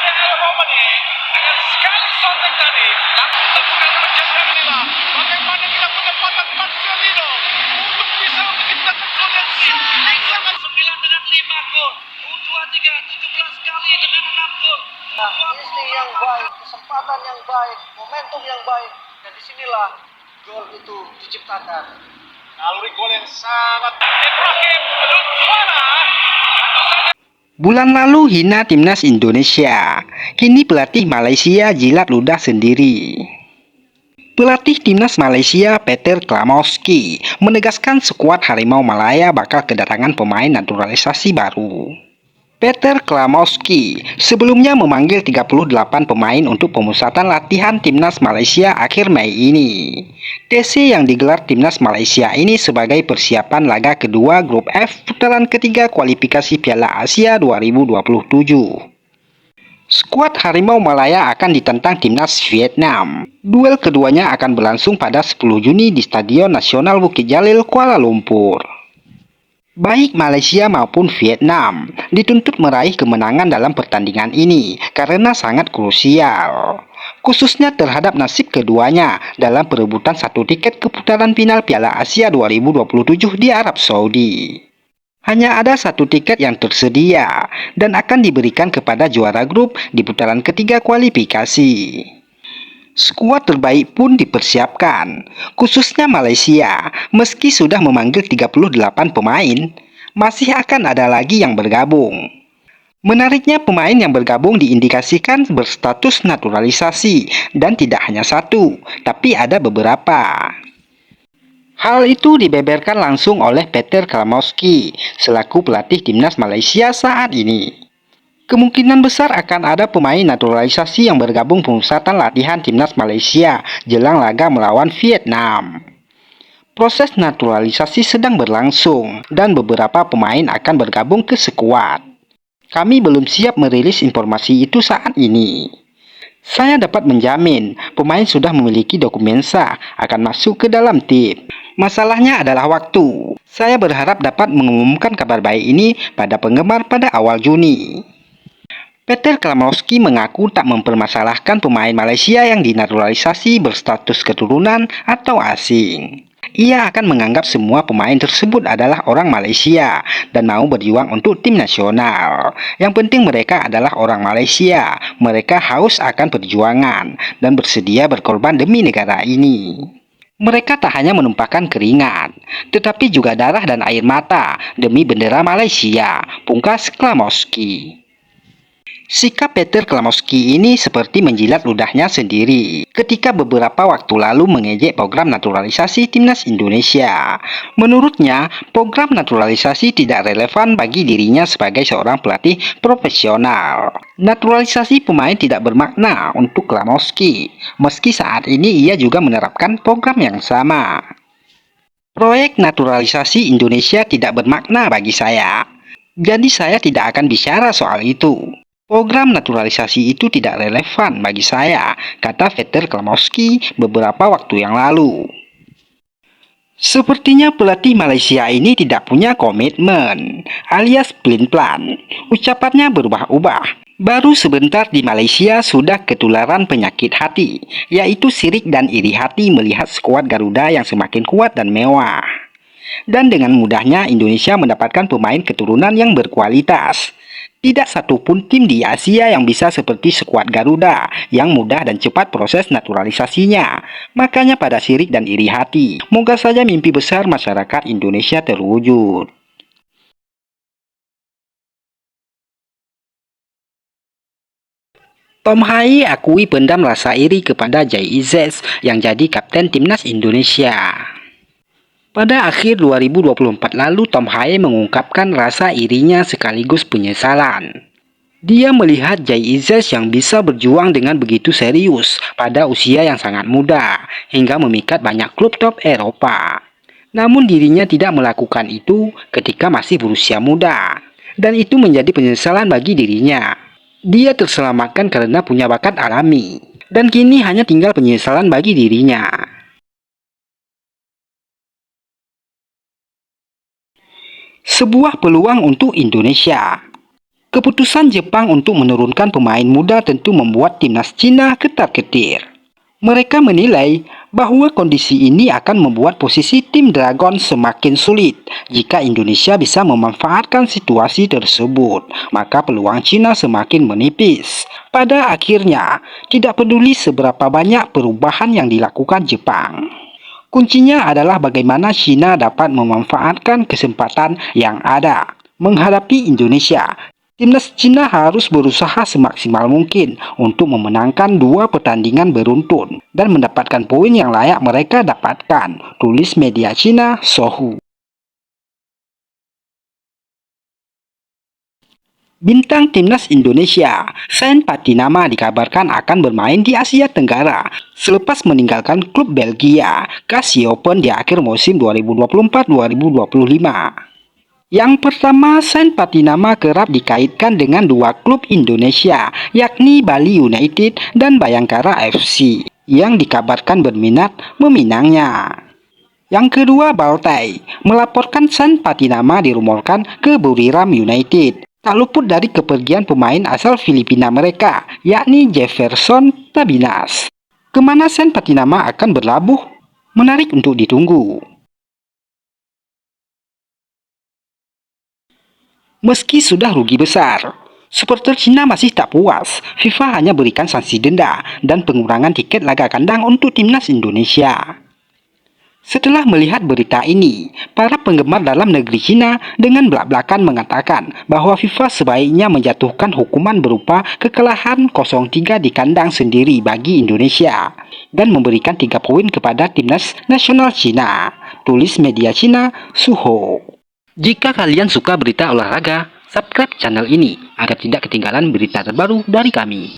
oleh El Romani dengan sekali sontek tadi. Langsung terbuka kebijakan nila. Bagaimana kita penempatan Marcelino untuk bisa menciptakan potensi. Sangat 9 dengan 5 gol. U23 17 kali dengan 6 gol. Insting yang baik, kesempatan yang baik, momentum yang baik, dan disinilah gol itu diciptakan. Naluri gol yang sangat Ibrahim Lutfana. Bulan lalu hina timnas Indonesia, kini pelatih Malaysia jilat ludah sendiri. Pelatih timnas Malaysia Peter Klamowski menegaskan skuad Harimau Malaya bakal kedatangan pemain naturalisasi baru. Peter Klamowski sebelumnya memanggil 38 pemain untuk pemusatan latihan timnas Malaysia akhir Mei ini. TC yang digelar timnas Malaysia ini sebagai persiapan laga kedua grup F putaran ketiga kualifikasi Piala Asia 2027. Skuad Harimau Malaya akan ditentang timnas Vietnam. Duel keduanya akan berlangsung pada 10 Juni di Stadion Nasional Bukit Jalil, Kuala Lumpur. Baik Malaysia maupun Vietnam dituntut meraih kemenangan dalam pertandingan ini karena sangat krusial, khususnya terhadap nasib keduanya dalam perebutan satu tiket ke putaran final Piala Asia 2027 di Arab Saudi. Hanya ada satu tiket yang tersedia dan akan diberikan kepada juara grup di putaran ketiga kualifikasi. Skuad terbaik pun dipersiapkan, khususnya Malaysia. Meski sudah memanggil 38 pemain, masih akan ada lagi yang bergabung. Menariknya pemain yang bergabung diindikasikan berstatus naturalisasi dan tidak hanya satu, tapi ada beberapa. Hal itu dibeberkan langsung oleh Peter Klamowski selaku pelatih timnas Malaysia saat ini. Kemungkinan besar akan ada pemain naturalisasi yang bergabung pemusatan latihan timnas Malaysia jelang laga melawan Vietnam. Proses naturalisasi sedang berlangsung dan beberapa pemain akan bergabung ke skuad. Kami belum siap merilis informasi itu saat ini. Saya dapat menjamin pemain sudah memiliki dokumen sah akan masuk ke dalam tim. Masalahnya adalah waktu. Saya berharap dapat mengumumkan kabar baik ini pada penggemar pada awal Juni. Peter Klamowski mengaku tak mempermasalahkan pemain Malaysia yang dinaturalisasi berstatus keturunan atau asing. Ia akan menganggap semua pemain tersebut adalah orang Malaysia dan mau berjuang untuk tim nasional. Yang penting mereka adalah orang Malaysia. Mereka haus akan perjuangan dan bersedia berkorban demi negara ini. Mereka tak hanya menumpahkan keringat, tetapi juga darah dan air mata demi bendera Malaysia, pungkas Klamowski. Sikap Peter Klamowski ini seperti menjilat ludahnya sendiri ketika beberapa waktu lalu mengejek program naturalisasi timnas Indonesia. Menurutnya, program naturalisasi tidak relevan bagi dirinya sebagai seorang pelatih profesional. Naturalisasi pemain tidak bermakna untuk Klamowski, meski saat ini ia juga menerapkan program yang sama. Proyek naturalisasi Indonesia tidak bermakna bagi saya, jadi saya tidak akan bicara soal itu. Program naturalisasi itu tidak relevan bagi saya, kata Peter Klamowski beberapa waktu yang lalu. Sepertinya pelatih Malaysia ini tidak punya komitmen, alias pelin-pelan. Ucapannya berubah-ubah. Baru sebentar di Malaysia sudah ketularan penyakit hati, yaitu sirik dan iri hati melihat skuad Garuda yang semakin kuat dan mewah. Dan dengan mudahnya Indonesia mendapatkan pemain keturunan yang berkualitas. Tidak satupun tim di Asia yang bisa seperti skuad Garuda yang mudah dan cepat proses naturalisasinya. Makanya pada sirik dan iri hati, moga saja mimpi besar masyarakat Indonesia terwujud. Tom Hai akui pendam rasa iri kepada Jay Izzez yang jadi kapten timnas Indonesia. Pada akhir 2024 lalu, Tom Hai mengungkapkan rasa irinya sekaligus penyesalan. Dia melihat Jay Izzez yang bisa berjuang dengan begitu serius pada usia yang sangat muda, hingga memikat banyak klub top Eropa. Namun dirinya tidak melakukan itu ketika masih berusia muda, dan itu menjadi penyesalan bagi dirinya. Dia terselamatkan karena punya bakat alami, dan kini hanya tinggal penyesalan bagi dirinya. Sebuah peluang untuk Indonesia. Keputusan Jepang untuk menurunkan pemain muda tentu membuat timnas Cina ketar-ketir. Mereka menilai bahwa kondisi ini akan membuat posisi tim Dragon semakin sulit. Jika Indonesia bisa memanfaatkan situasi tersebut, maka peluang Cina semakin menipis. Pada akhirnya, tidak peduli seberapa banyak perubahan yang dilakukan Jepang. Kuncinya adalah bagaimana Cina dapat memanfaatkan kesempatan yang ada. Menghadapi Indonesia, timnas Cina harus berusaha semaksimal mungkin untuk memenangkan 2 pertandingan beruntun dan mendapatkan poin yang layak mereka dapatkan, tulis media Cina Sohu. Bintang timnas Indonesia, Sain Patinama dikabarkan akan bermain di Asia Tenggara selepas meninggalkan klub Belgia Cassiopen di akhir musim 2024-2025. Yang pertama, Sain Patinama kerap dikaitkan dengan 2 klub Indonesia, yakni Bali United dan Bayangkara FC, yang dikabarkan berminat meminangnya. Yang kedua, Baltai melaporkan Sain Patinama dirumorkan ke Buriram United. Tak luput dari kepergian pemain asal Filipina mereka, yakni Jefferson Tabinas. Kemana Sain Patinama akan berlabuh? Menarik untuk ditunggu. Meski sudah rugi besar, supporter Cina masih tak puas. FIFA hanya berikan sanksi denda dan pengurangan tiket laga kandang untuk timnas Indonesia. Setelah melihat berita ini, para penggemar dalam negeri Cina dengan belak-belakan mengatakan bahwa FIFA sebaiknya menjatuhkan hukuman berupa kekalahan 0-3 di kandang sendiri bagi Indonesia dan memberikan 3 poin kepada timnas nasional Cina, tulis media Cina Suho. Jika kalian suka berita olahraga, subscribe channel ini agar tidak ketinggalan berita terbaru dari kami.